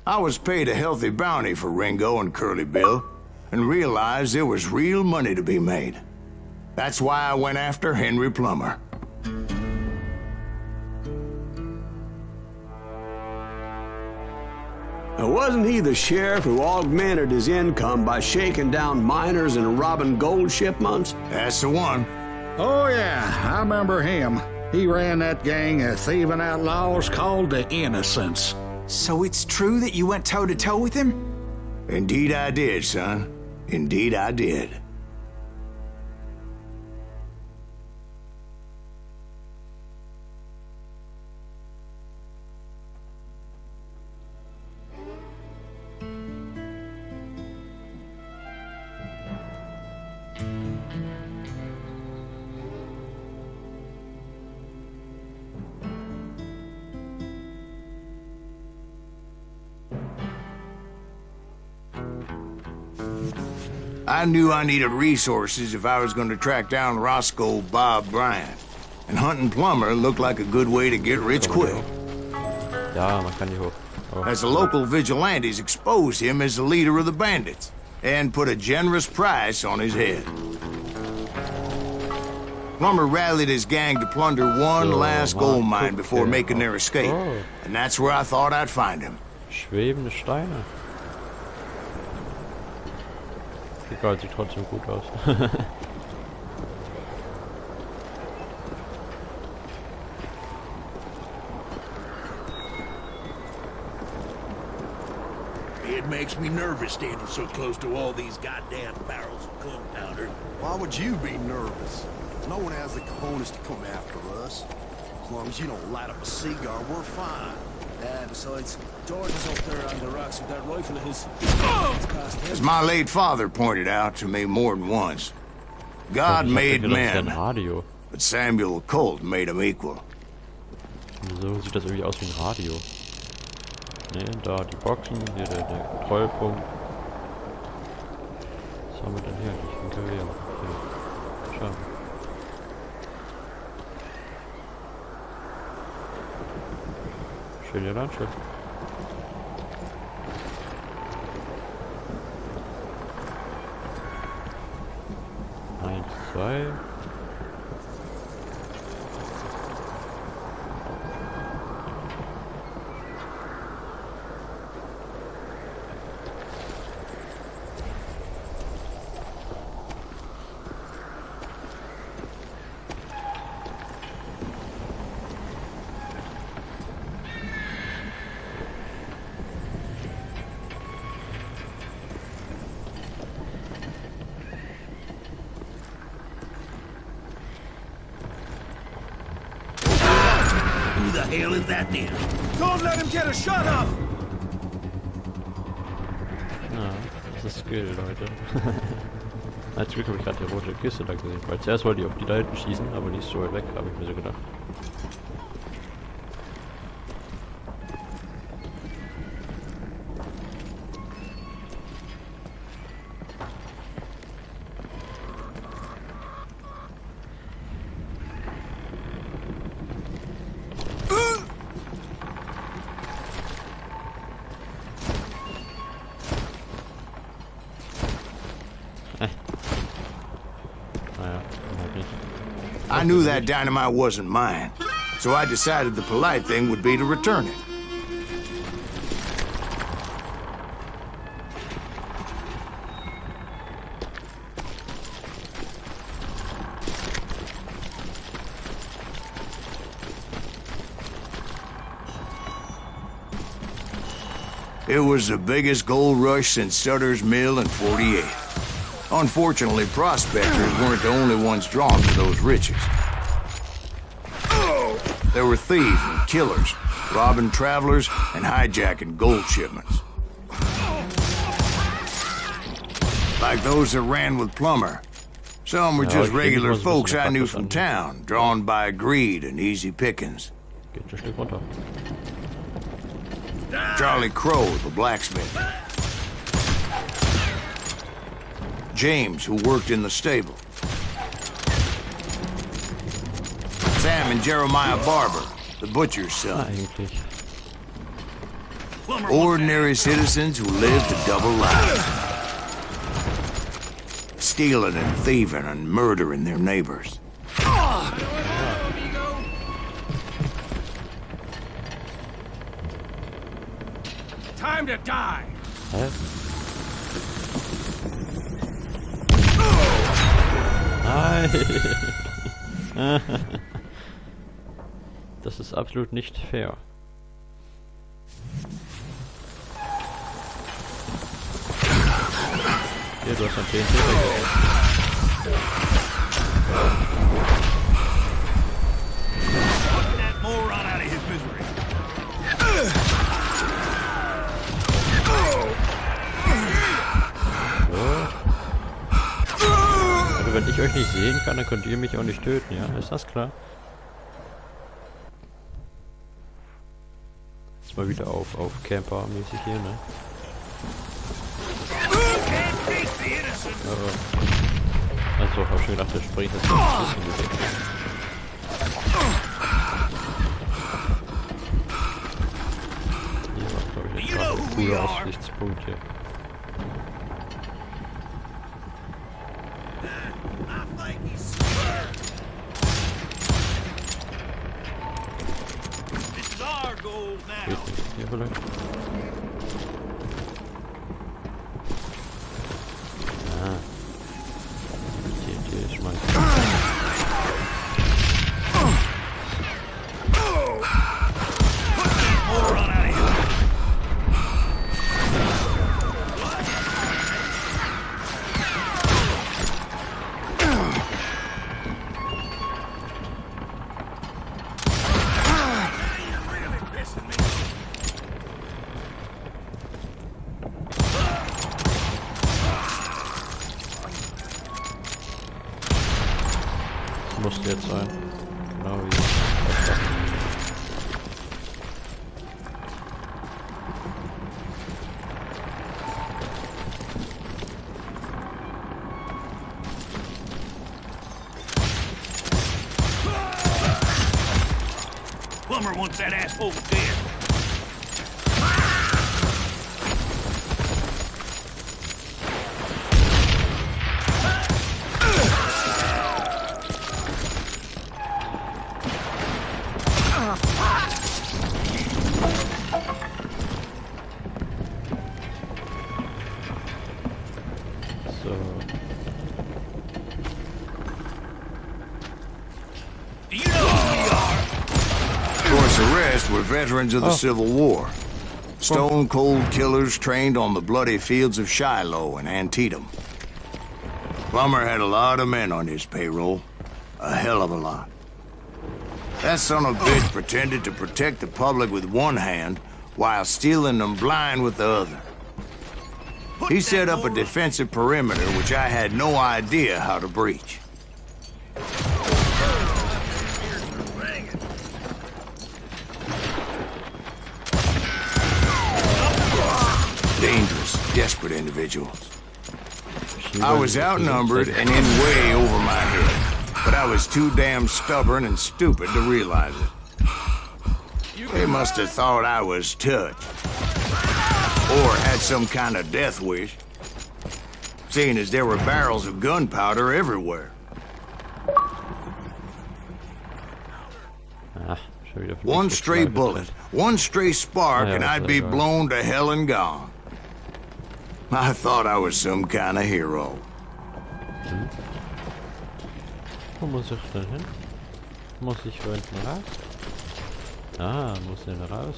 I was paid a healthy bounty for Ringo and Curly Bill, and realized there was real money to be made. That's why I went after Henry Plummer. Wasn't he the sheriff who augmented his income by shaking down miners and robbing gold shipments? That's the one. Oh, yeah, I remember him. He ran that gang of thieving outlaws called the Innocents. So it's true that you went toe-to-toe with him? Indeed I did, son. Indeed I did. I knew I needed resources if I was going to track down Roscoe Bob Bryant. And hunting Plummer looked like a good way to get rich quick. Ja, man kann hier hoch. Oh. As the local vigilantes exposed him as the leader of the bandits and put a generous price on his head. Plummer rallied his gang to plunder one last gold mine before making their escape. And that's where I thought I'd find him. Schwebende Steine. Egal, sieht trotzdem gut aus. It makes me nervous standing so close to all these goddamn barrels of gunpowder. Why would you be nervous? No one has the cojones to come after us. As long as you don't light up a cigar, we're fine. Yeah, besides, George is up there on the rocks with that rifle of his. As my late father pointed out to me more than once, God made men, but Samuel Colt made them equal. So sieht das irgendwie aus wie ein Radio. Ne, da die Boxen, hier der Kontrollpunkt. Was haben wir denn hier? Ich bin Klavier. Hier. Schau. Schöne Landschaft. Eins, zwei. Who the hell is that then? Don't let him get a shot off! Ja, das ist Skill, Leute. Als Glück habe ich gerade die rote Kiste da gesehen. Weil zuerst wollte ich auf die da hinten schießen, aber die ist so weit weg, habe ich mir so gedacht. I knew that dynamite wasn't mine, so I decided the polite thing would be to return it. It was the biggest gold rush since Sutter's Mill in '48. Unfortunately, prospectors weren't the only ones drawn to those riches. There were thieves and killers, robbing travelers and hijacking gold shipments. Like those that ran with Plummer. Some were just regular folks I knew from town, drawn by greed and easy pickings. Geht ein Stück runter. Charlie Crow, the blacksmith. James, who worked in the stable. Sam and Jeremiah Barber, the butcher's son. Eigentlich. Ordinary citizens who lived a double life. Stealing and thieving and murdering their neighbors. Time to die! Hä? Nein! Das ist absolut nicht fair. Hier, du hast ein TNT vergessen. That moron out of his misery. Also wenn ich euch nicht sehen kann, dann könnt ihr mich auch nicht töten, ja? Ist das klar? Jetzt mal wieder auf Camper-mäßig hier, ne? Also, hab schon gedacht, der springt jetzt noch ein bisschen weg. Hier war, glaube ich, jetzt ein cooler Aussichtspunkt hier. Geht nicht hier vielleicht? Ah. TNT schmeißen. Musste jetzt sein. Genau wie. Plumber wants that asshole dead. So. Do you know who we are? Of course, the rest were veterans of the Civil War. Stone-cold killers trained on the bloody fields of Shiloh and Antietam. Plummer had a lot of men on his payroll. A hell of a lot. That son of a bitch pretended to protect the public with one hand while stealing them blind with the other. He set up a defensive perimeter which I had no idea how to breach. Dangerous, desperate individuals. I was outnumbered and in way over my head, but I was too damn stubborn and stupid to realize it. They must have thought I was touched. Or had some kind of death wish, seeing as there were barrels of gunpowder everywhere. Ah, schon wieder One stray bullet, one stray spark, and I'd be blown to hell and gone. I thought I was some kind of hero. Wo muss ich denn hin? Muss ich hier hinten raus? Ah, muss denn raus?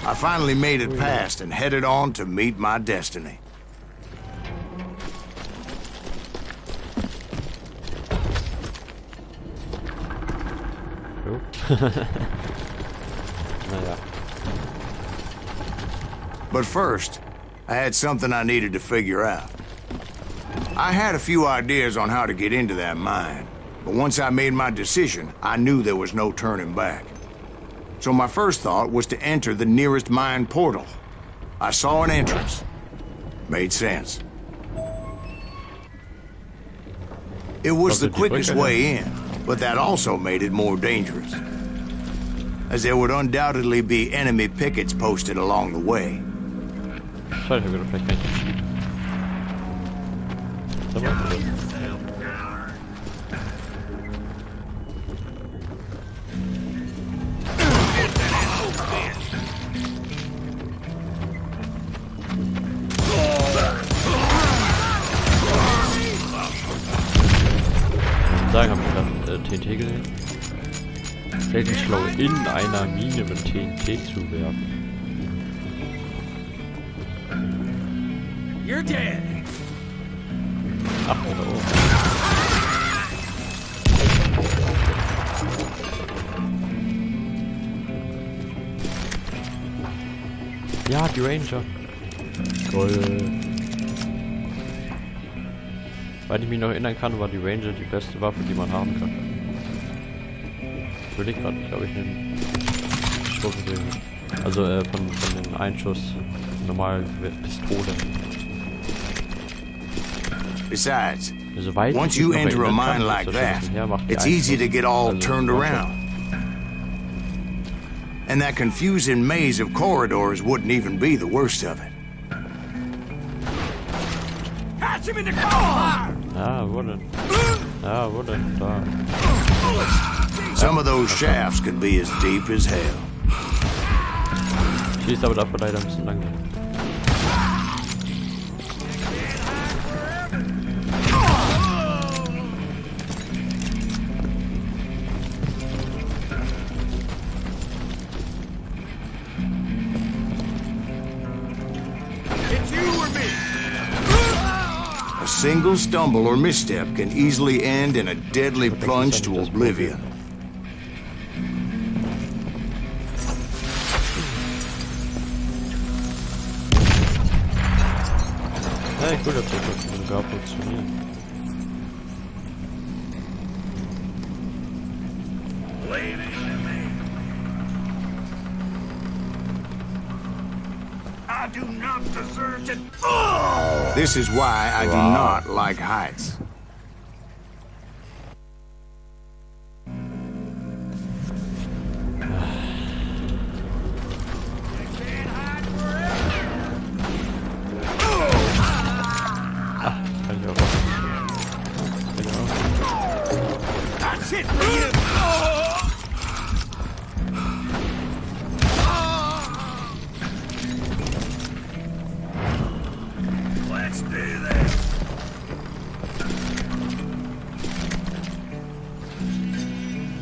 I finally made it past and headed on to meet my destiny. Jo. Naja. But first, I had something I needed to figure out. I had a few ideas on how to get into that mine, but once I made my decision, I knew there was no turning back. So my first thought was to enter the nearest mine portal. I saw an entrance. Made sense. It was the quickest way in, But that also made it more dangerous, as there would undoubtedly be enemy pickets posted along the way. Schade, ich hab gedacht, vielleicht kann ich den schieben. Da war er drin. Sagen, haben wir gerade TNT gesehen? Selten schlau, in einer Mine mit TNT zu werfen. You're dead. Ach, da oben. Ja, die Ranger. Toll. Weil ich mich noch erinnern kann, war die Ranger die beste Waffe, die man haben kann. Ich überlege gerade nicht, ob ich einen Schuss will. Also von den Einschuss normal Pistole. Besides, Also weit once you enter a mine like that, it's easy to get all turned around. And that confusing maze of corridors wouldn't even be the worst of it. Catch him in the car! Ah, wo denn? Ah, wo denn? Da. Some of those shafts could be as deep as hell. Schießt aber dafür leider ein bisschen langsam. A single stumble or misstep can easily end in a deadly plunge to oblivion. Ja, cool, dass das sogar funktioniert. I do not deserve to. This is why I do not like heights. Kann ich auch machen. Genau. That's it for you. Let's do this.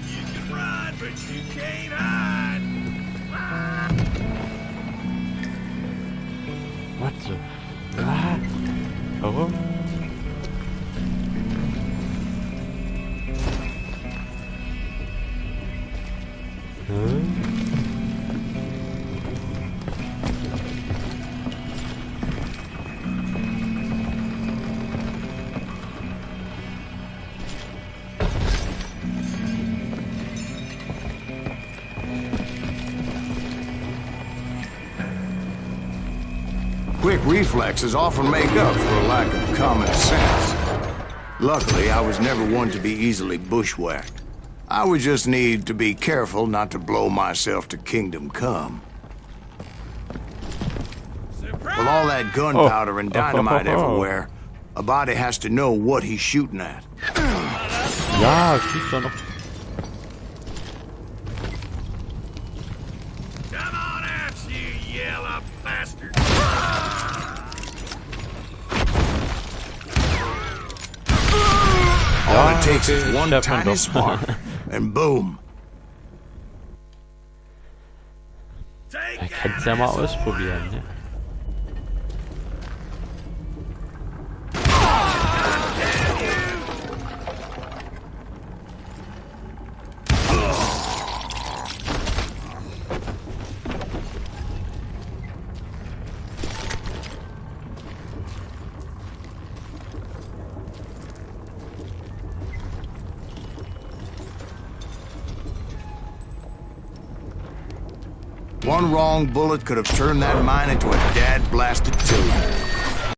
You can run, but you can't hide. What the? Ah. Warum? Quick reflexes often make up for a lack of common sense. Luckily, I was never one to be easily bushwhacked. I would just need to be careful not to blow myself to Kingdom Come. With all that gunpowder and dynamite everywhere, a body has to know what he's shooting at. Ja, schießt doch noch. Come on out, you yellow bastard. All it takes is okay, one Stefan tiny doch. spark, and boom. Ich kann es ja mal ausprobieren, ne? One wrong bullet could have turned that mine into a dad-blasted tube.